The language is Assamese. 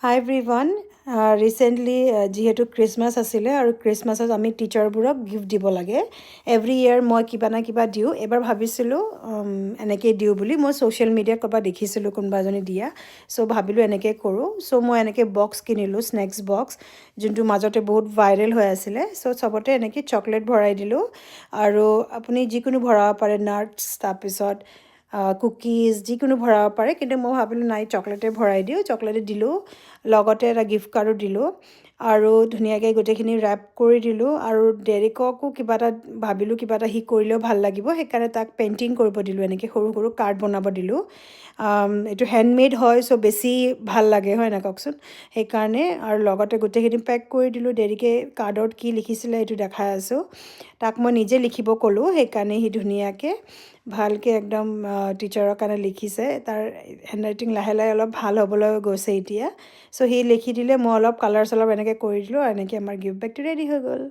Hi everyone. Recently, যিহেতু ক্ৰিছমাছ আছিলে আৰু ক্ৰিছমাছত আমি টিচাৰবোৰক গিফ্ট দিব লাগে এভৰি ইয়েৰ মই কিবা না কিবা দিওঁ এবাৰ ভাবিছিলোঁ এনেকৈ দিওঁ বুলি মই ছ'চিয়েল মিডিয়াত ক'ৰবাত দেখিছিলোঁ কোনোবা এজনী দিয়া চ' ভাবিলোঁ এনেকৈ কৰোঁ চ' মই এনেকৈ বক্স কিনিলোঁ স্নেক্স বক্স যোনটো মাজতে বহুত ভাইৰেল হৈ আছিলে চ' চবতে এনেকৈ চকলেট ভৰাই দিলোঁ আৰু আপুনি যিকোনো ভৰাব পাৰে নাটছ তাৰপিছত কুকিজ যিকোনো ভৰাব পাৰে কিন্তু মই ভাবিলোঁ নাই চকলেটে ভৰাই দিওঁ চকলেটে দিলোঁ লগতে এটা গিফ্ট কাৰ্ডো দিলোঁ আৰু ধুনীয়াকৈ গোটেইখিনি ৰেপ কৰি দিলোঁ আৰু ডেৰিককো কিবা এটা ভাবিলোঁ কিবা এটা সি কৰিলেও ভাল লাগিব সেইকাৰণে তাক পেইণ্টিং কৰিব দিলোঁ এনেকৈ সৰু সৰু কাৰ্ড বনাব দিলোঁ এইটো হেণ্ডমেড হয় চ' বেছি ভাল লাগে হয় নাই কওকচোন সেইকাৰণে আৰু লগতে গোটেইখিনি পেক কৰি দিলোঁ ডেৰিকে কাৰ্ডত কি লিখিছিলে সেইটো দেখাই আছোঁ তাক মই নিজে লিখিব ক'লোঁ সেইকাৰণে সি ধুনীয়াকৈ ভালকৈ একদম টিচাৰৰ কাৰণে লিখিছে তাৰ হেণ্ডৰাইটিং লাহে লাহে অলপ ভাল হ'বলৈ গৈছে এতিয়া চ' সি লিখি দিলে মই অলপ কালাৰ চালাৰ এনেকৈ কৰি দিলোঁ আৰু এনেকৈ আমাৰ গিফ্ট বেগটো ৰেডি হৈ গ'ল